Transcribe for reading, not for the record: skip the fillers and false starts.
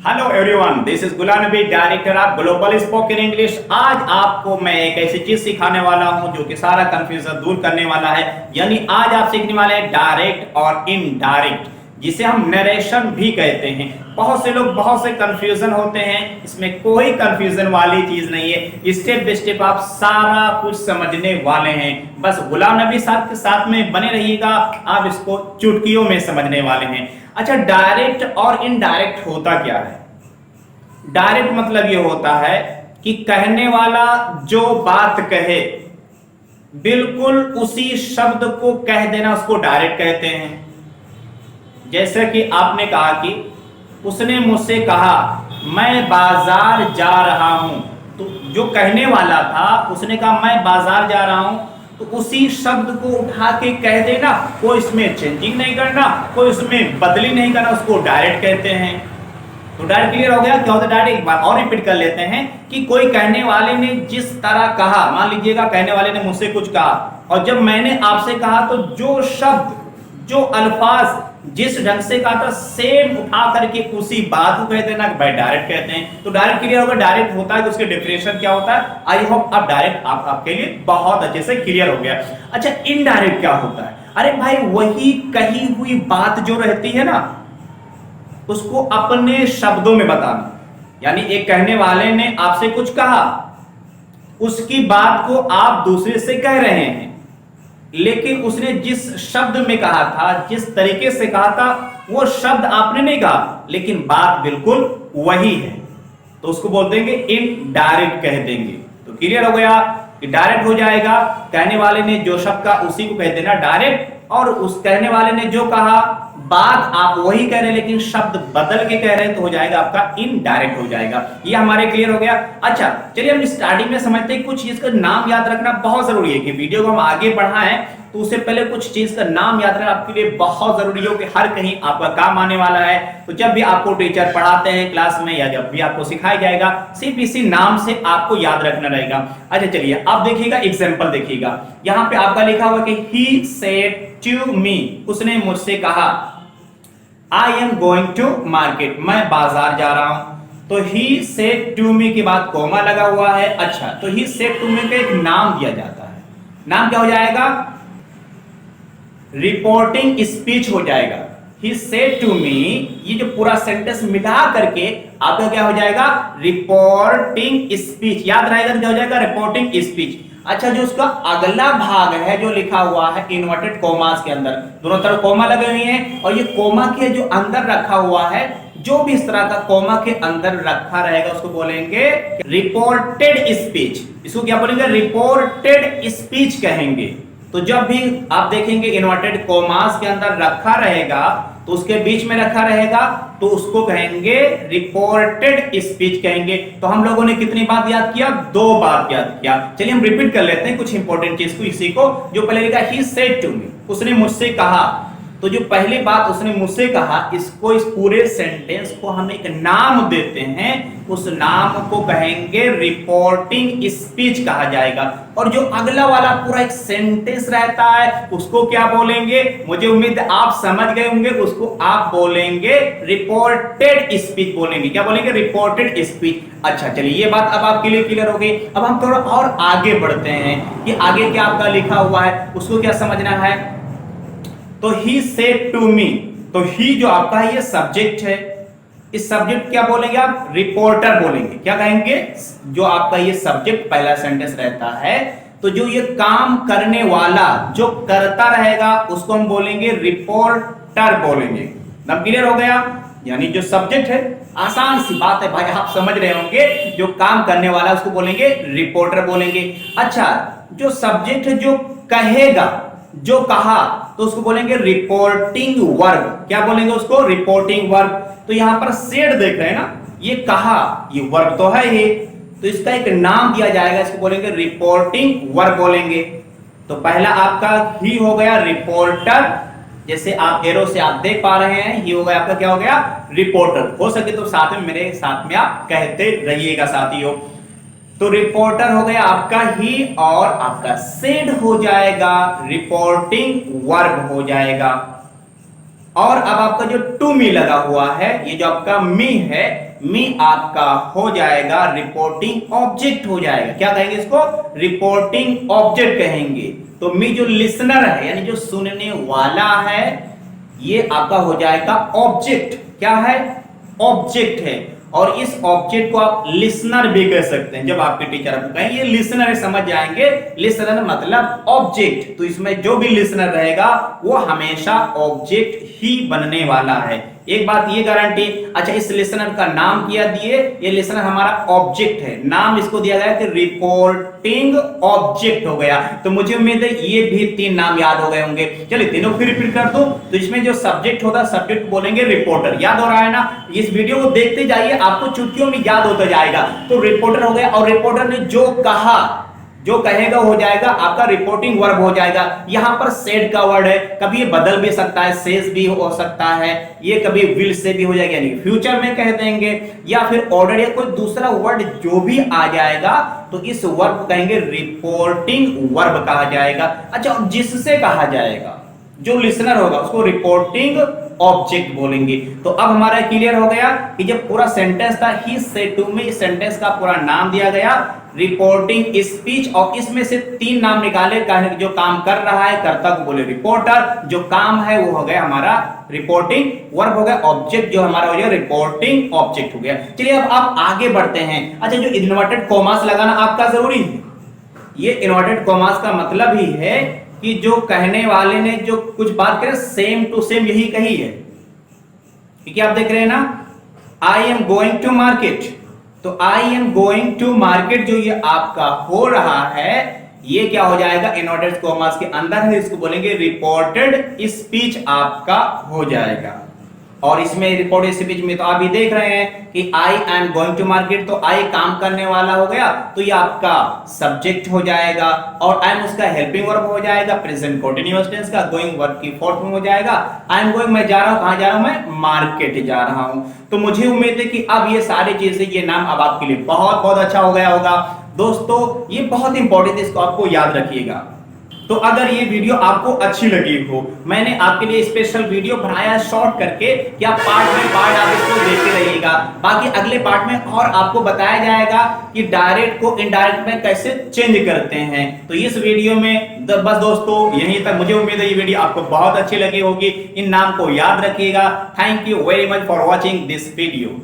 Hello everyone, this is Ghulam Nabi, director of global spoken English. आज आपको मैं एक ऐसी चीज सिखाने वाला हूं जो कि सारा कंफ्यूजन दूर करने वाला है। यानी आज आप सीखने वाले हैं डायरेक्ट और इनडायरेक्ट, जिसे हम नरेशन भी कहते हैं। बहुत से लोग बहुत से कंफ्यूजन होते हैं, इसमें कोई कंफ्यूजन वाली चीज नहीं है। स्टेप बाय स्टेप आप सारा कुछ समझने वाले हैं। बस गुलाम नबी साहब के साथ में बने रहिएगा, आप इसको चुटकियों में समझने वाले हैं। अच्छा, डायरेक्ट और इनडायरेक्ट होता क्या है? डायरेक्ट मतलब ये होता है कि कहने वाला जो बात कहे बिल्कुल उसी शब्द को कह देना, उसको डायरेक्ट कहते हैं। जैसे कि आपने कहा कि उसने मुझसे कहा मैं बाजार जा रहा हूं, तो जो कहने वाला था उसने कहा मैं बाजार जा रहा हूं, तो उसी शब्द को उठा के कह देना, कोई इसमें चेंजिंग नहीं करना, कोई उसमें बदली नहीं करना, उसको डायरेक्ट कहते हैं। तो डायरेक्ट क्लियर हो गया? क्या होता है डायरेक्ट? एक बार और रिपीट कर लेते हैं कि कोई कहने वाले ने जिस तरह कहा, मान लीजिएगा कहने वाले ने मुझसे कुछ कहा और जब मैंने आपसे कहा तो जो शब्द जो अल्फाज जिस ढंग से कहा था सेम उठा करके उसी बात को कह देना, भाई डायरेक्ट कहते हैं। तो डायरेक्ट क्लियर होगा। डायरेक्ट होता है कि उसके डेफिनेशन क्या होता है। आई होप अब डायरेक्ट आपके लिए बहुत अच्छे से क्लियर हो गया। अच्छा, इनडायरेक्ट क्या होता है? अरे भाई, वही कही हुई बात जो रहती है ना, उसको अपने शब्दों में बताना। यानी एक कहने वाले ने आपसे कुछ कहा, उसकी बात को आप दूसरे से कह रहे हैं, लेकिन उसने जिस शब्द में कहा था, जिस तरीके से कहा था, वो शब्द आपने नहीं कहा, लेकिन बात बिल्कुल वही है, तो उसको बोल देंगे इनडायरेक्ट कह देंगे। तो क्लियर हो गया कि डायरेक्ट हो जाएगा, कहने वाले ने जो शब्द कहा उसी को कह देना डायरेक्ट, और उस कहने वाले ने जो कहा बात आप वही कह रहे हैं लेकिन शब्द बदल के कह रहे हैं, तो हो जाएगा आपका इनडायरेक्ट हो जाएगा। ये हमारे क्लियर हो गया। अच्छा चलिए, हम स्टार्टिंग में समझते हैं कुछ चीज का नाम याद रखना बहुत जरूरी है कि वीडियो को हम आगे बढ़ाएं तो उससे पहले कुछ चीज का नाम याद रखना आपके लिए बहुत जरूरी हो कि हर कहीं आपका काम आने वाला है। तो जब भी आपको टीचर पढ़ाते हैं क्लास में या जब भी आपको सिखाया जाएगा, सिर्फ इसी नाम से आपको याद रखना रहेगा। अच्छा चलिए, अब देखिएगा एग्जाम्पल देखिएगा। यहाँ पे आपका लिखा हुआ कि ही सेड टू मी, उसने मुझसे कहा I am going to market, मैं बाजार जा रहा हूं। तो ही सेड टू मी के बाद कोमा लगा हुआ है। अच्छा, तो ही सेड टू मी का एक नाम दिया जाता है। नाम क्या हो जाएगा? रिपोर्टिंग स्पीच हो जाएगा। ही सेड टू मी, ये जो पूरा सेंटेंस मिला करके आपका क्या हो जाएगा? Reporting speech. याद रहेगा क्या हो जाएगा? Reporting speech. अच्छा, जो उसका अगला भाग है जो लिखा हुआ है इन्वर्टेड कोमास के अंदर, दोनों तरफ कोमा लगे हुए हैं, और ये कोमा के जो अंदर रखा हुआ है, जो भी इस तरह का कोमा के अंदर रखा रहेगा उसको बोलेंगे रिपोर्टेड स्पीच। इसको क्या बोलेंगे? रिपोर्टेड स्पीच कहेंगे। तो जब भी आप देखेंगे इन्वर्टेड कोमास के अंदर रखा रहेगा, तो उसके बीच में रखा रहेगा, तो उसको कहेंगे रिपोर्टेड स्पीच कहेंगे। तो हम लोगों ने कितनी बात याद किया? 2 बात याद किया। चलिए हम रिपीट कर लेते हैं कुछ इंपॉर्टेंट चीज को, इसी को। जो पहले लिखा ही सेड टू मी, उसने मुझसे कहा, तो जो पहली बात उसने मुझसे कहा, इसको, इस पूरे सेंटेंस को हम एक नाम देते हैं, उस नाम को कहेंगे रिपोर्टिंग स्पीच कहा जाएगा। और जो अगला वाला पूरा एक सेंटेंस रहता है उसको क्या बोलेंगे? मुझे उम्मीद है आप समझ गए होंगे, उसको आप बोलेंगे रिपोर्टेड स्पीच बोलेंगे। क्या बोलेंगे? Reported speech. अच्छा चलिए, ये बात अब आपके लिए क्लियर हो गई। अब हम थोड़ा और आगे बढ़ते हैं कि आगे क्या आपका लिखा हुआ है उसको क्या समझना है। तो ही सेड टू मी, तो ही जो आपका है ये सब्जेक्ट है, इस सब्जेक्ट क्या बोलेंगे आप? रिपोर्टर बोलेंगे। क्या कहेंगे? जो आपका ये सब्जेक्ट पहला सेंटेंस रहता है, तो जो ये काम करने वाला जो करता रहेगा उसको हम बोलेंगे रिपोर्टर बोलेंगे। नाम क्लियर हो गया? यानी जो सब्जेक्ट है, आसान सी बात है भाई, आप समझ रहे होंगे, जो काम करने वाला उसको बोलेंगे रिपोर्टर बोलेंगे। अच्छा, जो सब्जेक्ट जो कहेगा, जो कहा, तो उसको बोलेंगे रिपोर्टिंग वर्ब। क्या बोलेंगे उसको? Reporting verb. तो यहां पर सेड देख रहे हैं ना, ये कहा, ये वर्ब तो है ये, तो इसका एक नाम दिया जाएगा, इसको बोलेंगे रिपोर्टिंग वर्ब बोलेंगे। तो पहला आपका ही हो गया रिपोर्टर, जैसे आप एरो से आप देख पा रहे हैं, ये हो गया आपका क्या हो गया? रिपोर्टर। हो सके तो साथ में मेरे साथ में आप कहते रहिएगा साथियों। तो रिपोर्टर हो गया आपका ही, और आपका सेड हो जाएगा रिपोर्टिंग वर्ब हो जाएगा। और अब आपका जो टू मी लगा हुआ है, ये जो आपका मी है, मी आपका हो जाएगा रिपोर्टिंग ऑब्जेक्ट हो जाएगा। क्या कहेंगे इसको? रिपोर्टिंग ऑब्जेक्ट कहेंगे। तो मी जो लिसनर है यानी जो सुनने वाला है, ये आपका हो जाएगा ऑब्जेक्ट। क्या है? ऑब्जेक्ट है। और इस ऑब्जेक्ट को आप लिसनर भी कह सकते हैं। जब आपके टीचर आपको कहें ये लिसनर है, समझ जाएंगे लिसनर मतलब ऑब्जेक्ट। तो इसमें जो भी लिसनर रहेगा वो हमेशा ऑब्जेक्ट ही बनने वाला है। एक बात ये गारंटी। अच्छा, इस लिसनर का नाम क्या दिए? ये लिसनर हमारा ऑब्जेक्ट है, नाम इसको दिया गया कि रिपोर्टिंग ऑब्जेक्ट हो गया। तो मुझे उम्मीद है ये भी 3 नाम याद हो गए होंगे। चलिए तीनों फिर रिपीट कर दूं। तो इसमें जो सब्जेक्ट होता है, सब्जेक्ट बोलेंगे रिपोर्टर। याद हो रहा है ना? इस वीडियो को देखते जाइए, आपको चुटकियों में याद होता जाएगा। तो रिपोर्टर हो गया, और रिपोर्टर ने जो कहा, जो कहेगा हो जाएगा आपका रिपोर्टिंग वर्ब हो जाएगा। यहां पर सेड का वर्ड है, कभी ये बदल भी सकता है, सेज भी हो सकता है, ये कभी विल से भी हो जाएगा यानी फ्यूचर में कह देंगे, या फिर ऑर्डर या कोई दूसरा वर्ड जो भी आ जाएगा तो इस वर्ब को कहेंगे रिपोर्टिंग वर्ब कहा जाएगा। अच्छा, जिससे कहा जाएगा, जो लिसनर होगा उसको रिपोर्टिंग ऑब्जेक्ट बोलेंगे। तो अब हमारा क्लियर हो गया कि जब पूरा सेंटेंस था ही सेड टू मी, इस सेंटेंस का पूरा नाम दिया गया रिपोर्टिंग स्पीच, और इसमें से 3 नाम निकाले। जो काम कर रहा है कर्ता को बोले रिपोर्टर, जो काम है वो हो गया हमारा रिपोर्टिंग वर्ब हो गया, ऑब्जेक्ट जो हमारा हो गया रिपोर्टिंग ऑब्जेक्ट हो गया। चलिए अब आप आगे बढ़ते हैं। अच्छा, जो इन्वर्टेड कॉमास लगाना आपका जरूरी है। ये इन्वर्टेड कॉमास का मतलब ही है कि जो कहने वाले ने जो कुछ बात करे सेम टू सेम यही कही है। क्योंकि आप देख रहे हैं ना, I am going to market, तो I am going to market जो ये आपका हो रहा है, ये क्या हो जाएगा? इन्वर्टेड कॉमास के अंदर है, इसको बोलेंगे रिपोर्टेड स्पीच आपका हो जाएगा। और इसमें रिपोर्टेड स्पीच में तो आप भी देख रहे हैं कि I am going to market, तो आई काम करने वाला हो गया, तो ये आपका सब्जेक्ट हो जाएगा, और आई एम उसका हेल्पिंग वर्ब हो जाएगा, प्रेजेंट कंटीन्यूअस टेंस का, गोइंग वर्ब की फोर्थ में हो जाएगा। आई एम गोइंग मैं जा रहा हूं, कहां जा रहा हूं? मैं मार्केट जा रहा हूं। तो मुझे उम्मीद है कि अब ये सारी चीजें, ये नाम अब आपके लिए बहुत बहुत अच्छा हो गया होगा। दोस्तों ये बहुत इंपॉर्टेंट है, इसको आपको याद रखिएगा। तो अगर ये वीडियो आपको अच्छी लगी हो, मैंने आपके लिए स्पेशल वीडियो बनाया शॉर्ट करके, क्या पार्ट में पार्ट आप इसको देखते रहिएगा। बाकी अगले पार्ट में और आपको बताया जाएगा कि डायरेक्ट को इनडायरेक्ट में कैसे चेंज करते हैं। तो इस वीडियो में बस दोस्तों यहीं तक। मुझे उम्मीद है ये वीडियो आपको बहुत अच्छी लगी होगी। इन नाम को याद रखिएगा। Thank you very much for watching this video.